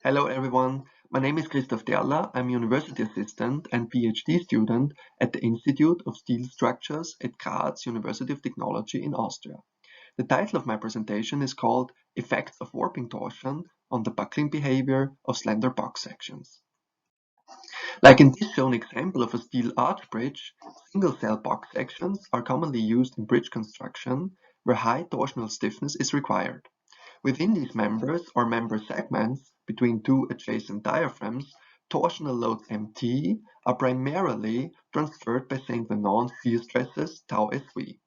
Hello everyone, my name is Christoph Derler. I'm university assistant and PhD student at the Institute of Steel Structures at Graz University of Technology in Austria. The title of my presentation is called Effects of Warping Torsion on the Buckling Behavior of Slender Box Sections. Like in this shown example of a steel arch bridge, single-cell box sections are commonly used in bridge construction where high torsional stiffness is required. Within these members or member segments between two adjacent diaphragms, torsional loads MT are primarily transferred by St. Venant shear stresses tau SV.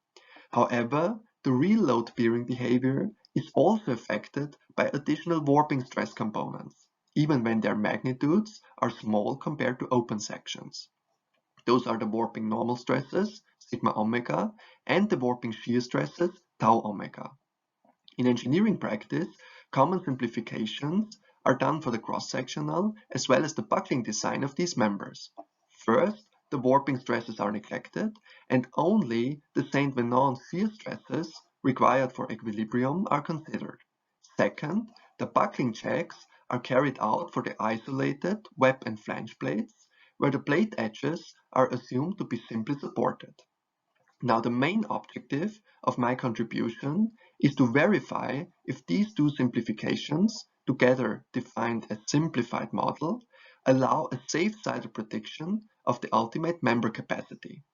However, the real load-bearing behavior is also affected by additional warping stress components, even when their magnitudes are small compared to open sections. Those are the warping normal stresses, sigma omega, and the warping shear stresses, tau omega. In engineering practice, common simplifications are done for the cross-sectional as well as the buckling design of these members. First, the warping stresses are neglected and only the St. Venant shear stresses required for equilibrium are considered. Second, the buckling checks are carried out for the isolated web and flange plates, where the plate edges are assumed to be simply supported. Now the main objective of my contribution is to verify if these two simplifications, together defined as simplified model, allow a safe-sided prediction of the ultimate member capacity.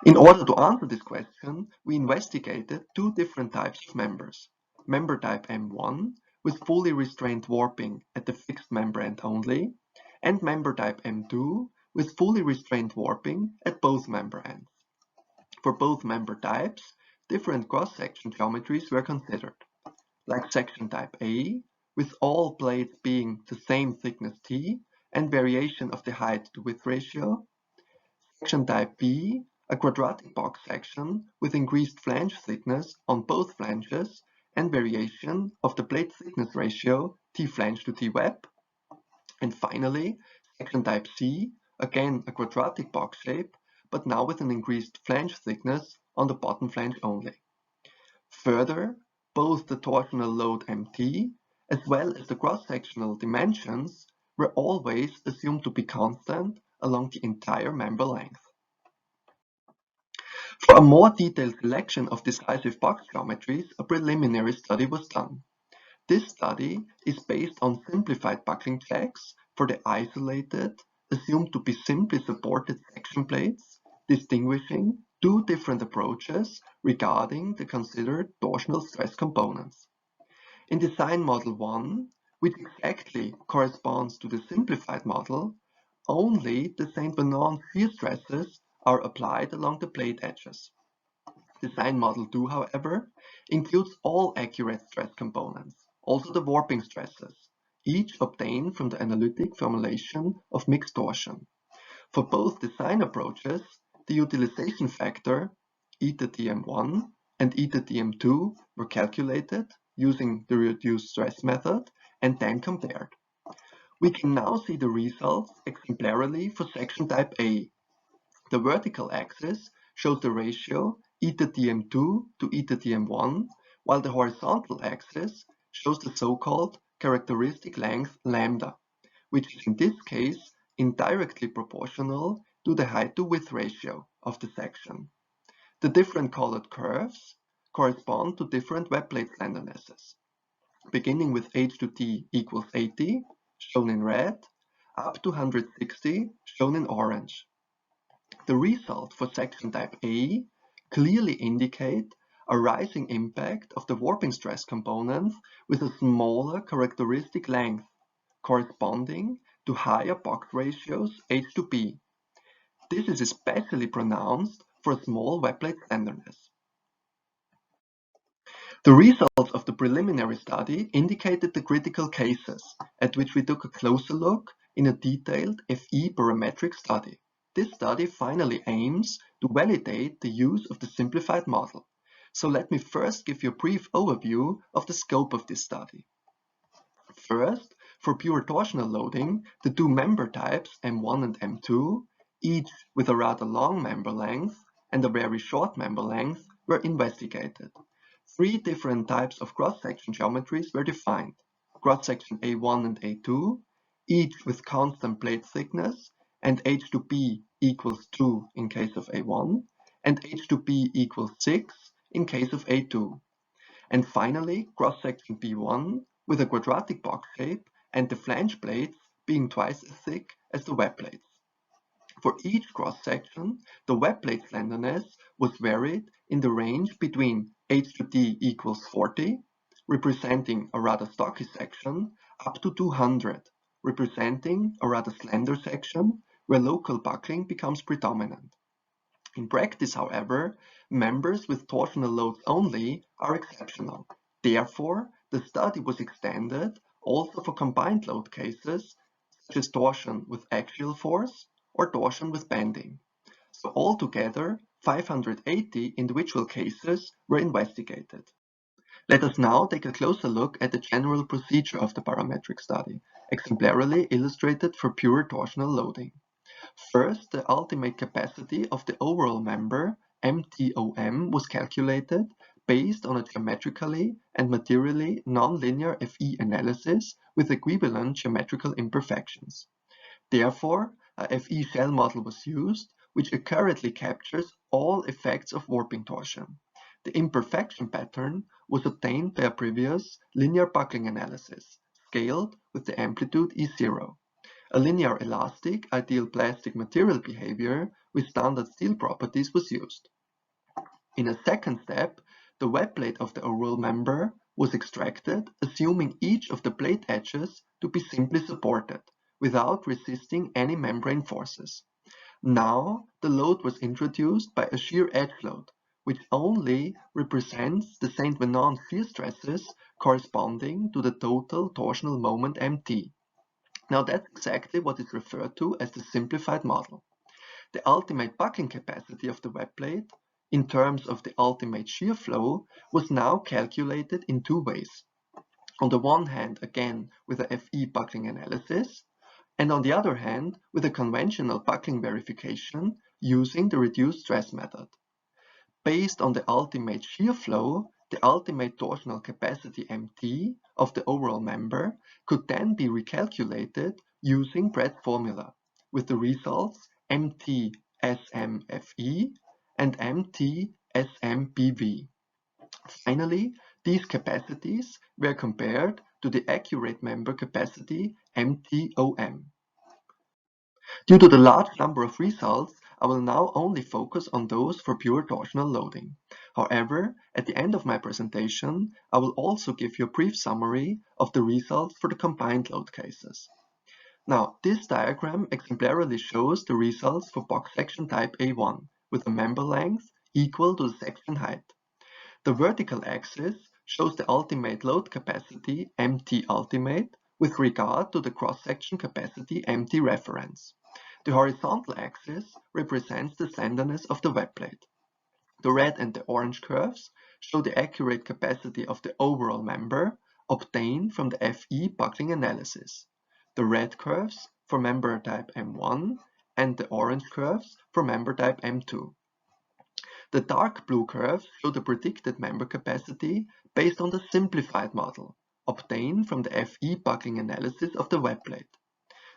In order to answer this question, we investigated two different types of members. Member type M1 with fully restrained warping at the fixed member end only, and member type M2 with fully restrained warping at both member ends. For both member types, different cross-section geometries were considered, like section type A, with all plates being the same thickness T and variation of the height to width ratio, section type B, a quadratic box section with increased flange thickness on both flanges and variation of the plate thickness ratio T flange to T web, and finally, section type C, again a quadratic box shape, but now with an increased flange thickness on the bottom flange only. Further, both the torsional load MT as well as the cross-sectional dimensions were always assumed to be constant along the entire member length. For a more detailed selection of decisive box geometries, a preliminary study was done. This study is based on simplified buckling checks for the isolated, assumed to be simply supported section plates, distinguishing two different approaches regarding the considered torsional stress components. In design model 1, which exactly corresponds to the simplified model, only the St. Venant shear stresses are applied along the plate edges. Design model 2, however, includes all accurate stress components, also the warping stresses, each obtained from the analytic formulation of mixed torsion. For both design approaches, the utilization factor eta dm1 and eta dm2 were calculated using the reduced stress method and then compared. We can now see the results exemplarily for section type A. The vertical axis shows the ratio eta dm2 to eta dm1, while the horizontal axis shows the so-called characteristic length lambda, which is in this case indirectly proportional to the height to width ratio of the section. The different colored curves correspond to different web plate slendernesses, beginning with h to t equals 80, shown in red, up to 160, shown in orange. The result for section type A clearly indicate a rising impact of the warping stress components with a smaller characteristic length, corresponding to higher box ratios H to B. This is especially pronounced for small web plate slenderness. The results of the preliminary study indicated the critical cases, at which we took a closer look in a detailed FE parametric study. This study finally aims to validate the use of the simplified model. So let me first give you a brief overview of the scope of this study. First, for pure torsional loading, the two member types M1 and M2, each with a rather long member length and a very short member length, were investigated. Three different types of cross-section geometries were defined: cross-section A1 and A2, each with constant plate thickness, and H to B equals 2 in case of A1, and H to B equals 6 in case of A2. And finally, cross-section B1 with a quadratic box shape and the flange plates being twice as thick as the web plates. For each cross-section, the web plate slenderness was varied in the range between H to D equals 40, representing a rather stocky section, up to 200, representing a rather slender section where local buckling becomes predominant. In practice, however, members with torsional loads only are exceptional. Therefore, the study was extended also for combined load cases, such as torsion with axial force or torsion with bending. So altogether, 580 individual cases were investigated. Let us now take a closer look at the general procedure of the parametric study, exemplarily illustrated for pure torsional loading. First, the ultimate capacity of the overall member, MTOM, was calculated based on a geometrically and materially nonlinear FE analysis with equivalent geometrical imperfections. Therefore, a FE shell model was used, which accurately captures all effects of warping torsion. The imperfection pattern was obtained by a previous linear buckling analysis, scaled with the amplitude E0. A linear elastic ideal plastic material behavior with standard steel properties was used. In a second step, the web plate of the overall member was extracted, assuming each of the plate edges to be simply supported, without resisting any membrane forces. Now, the load was introduced by a shear edge load, which only represents the Saint Venant shear stresses corresponding to the total torsional moment MT. Now that's exactly what is referred to as the simplified model. The ultimate buckling capacity of the web plate, in terms of the ultimate shear flow, was now calculated in two ways. On the one hand, again, with a FE buckling analysis, and on the other hand, with a conventional buckling verification using the reduced stress method. Based on the ultimate shear flow, the ultimate torsional capacity MT of the overall member could then be recalculated using Brett's formula, with the results MT SMFE and MT SMBV. Finally, these capacities were compared to the accurate member capacity MTOM. Due to the large number of results, I will now only focus on those for pure torsional loading. However, at the end of my presentation, I will also give you a brief summary of the results for the combined load cases. Now, this diagram exemplarily shows the results for box section type A1, with a member length equal to the section height. The vertical axis shows the ultimate load capacity MT ultimate with regard to the cross-section capacity MT reference. The horizontal axis represents the slenderness of the web plate. The red and the orange curves show the accurate capacity of the overall member obtained from the FE buckling analysis. The red curves for member type M1 and the orange curves for member type M2. The dark blue curves show the predicted member capacity based on the simplified model obtained from the FE buckling analysis of the web plate.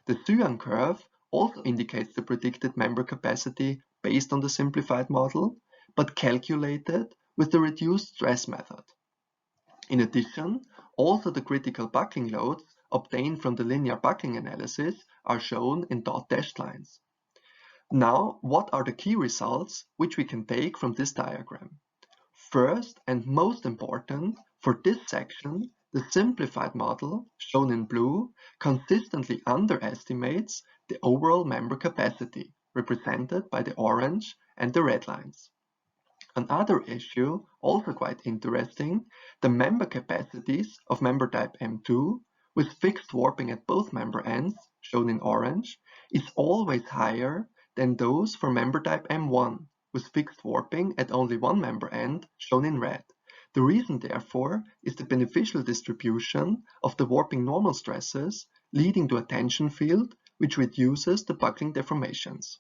The cyan curve also indicates the predicted member capacity based on the simplified model, but calculated with the reduced stress method. In addition, also the critical buckling loads obtained from the linear buckling analysis are shown in dot-dashed lines. Now, what are the key results which we can take from this diagram? First and most important, for this section, the simplified model, shown in blue, consistently underestimates the overall member capacity, represented by the orange and the red lines. Another issue, also quite interesting, the member capacities of member type M2, with fixed warping at both member ends, shown in orange, is always higher than those for member type M1, with fixed warping at only one member end, shown in red. The reason, therefore, is the beneficial distribution of the warping normal stresses, leading to a tension field which reduces the buckling deformations.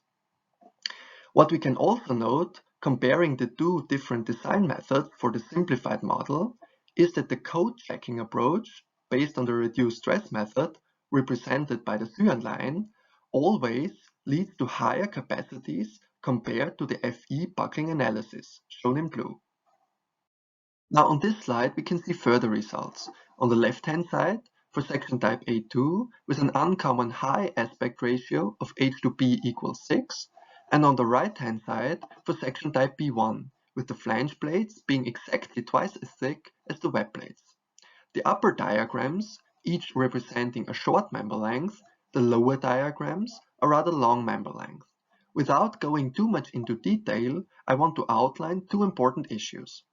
What we can also note, comparing the two different design methods for the simplified model, is that the code checking approach, based on the reduced stress method, represented by the cyan line, always leads to higher capacities compared to the FE buckling analysis, shown in blue. Now on this slide we can see further results. On the left-hand side, for section type A2 with an uncommon high aspect ratio of H to B equals 6, and on the right-hand side for section type B1 with the flange plates being exactly twice as thick as the web plates. The upper diagrams, each representing a short member length, the lower diagrams a rather long member length. Without going too much into detail, I want to outline two important issues.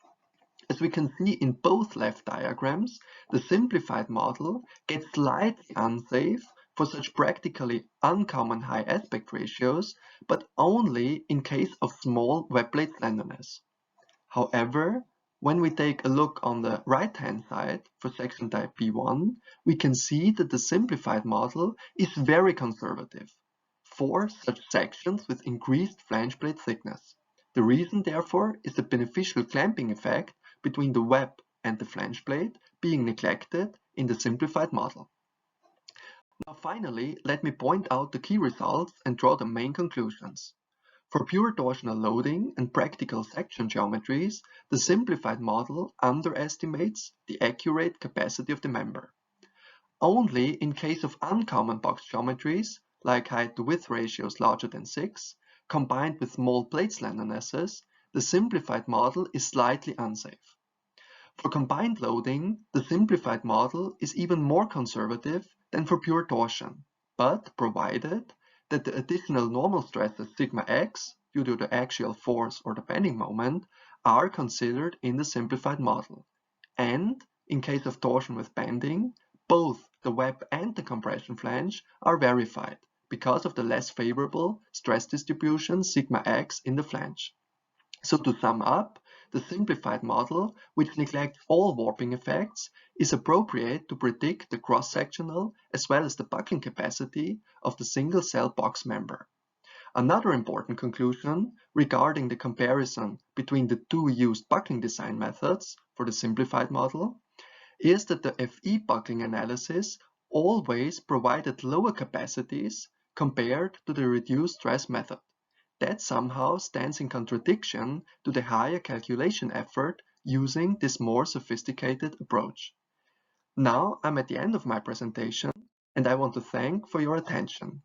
As we can see in both left diagrams, the simplified model gets slightly unsafe for such practically uncommon high aspect ratios, but only in case of small web plate slenderness. However, when we take a look on the right-hand side for section type B1, we can see that the simplified model is very conservative for such sections with increased flange plate thickness. The reason, therefore, is the beneficial clamping effect between the web and the flange plate being neglected in the simplified model. Now finally, let me point out the key results and draw the main conclusions. For pure torsional loading and practical section geometries, the simplified model underestimates the accurate capacity of the member. Only in case of uncommon box geometries, like height-to-width ratios larger than 6, combined with small plate slendernesses, the simplified model is slightly unsafe. For combined loading, the simplified model is even more conservative than for pure torsion, but provided that the additional normal stresses sigma x, due to the axial force or the bending moment, are considered in the simplified model. And, in case of torsion with bending, both the web and the compression flange are verified because of the less favorable stress distribution sigma x in the flange. So to sum up, the simplified model, which neglects all warping effects, is appropriate to predict the cross-sectional as well as the buckling capacity of the single-cell box member. Another important conclusion regarding the comparison between the two used buckling design methods for the simplified model is that the FE buckling analysis always provided lower capacities compared to the reduced stress method. That somehow stands in contradiction to the higher calculation effort using this more sophisticated approach. Now I'm at the end of my presentation and I want to thank for your attention.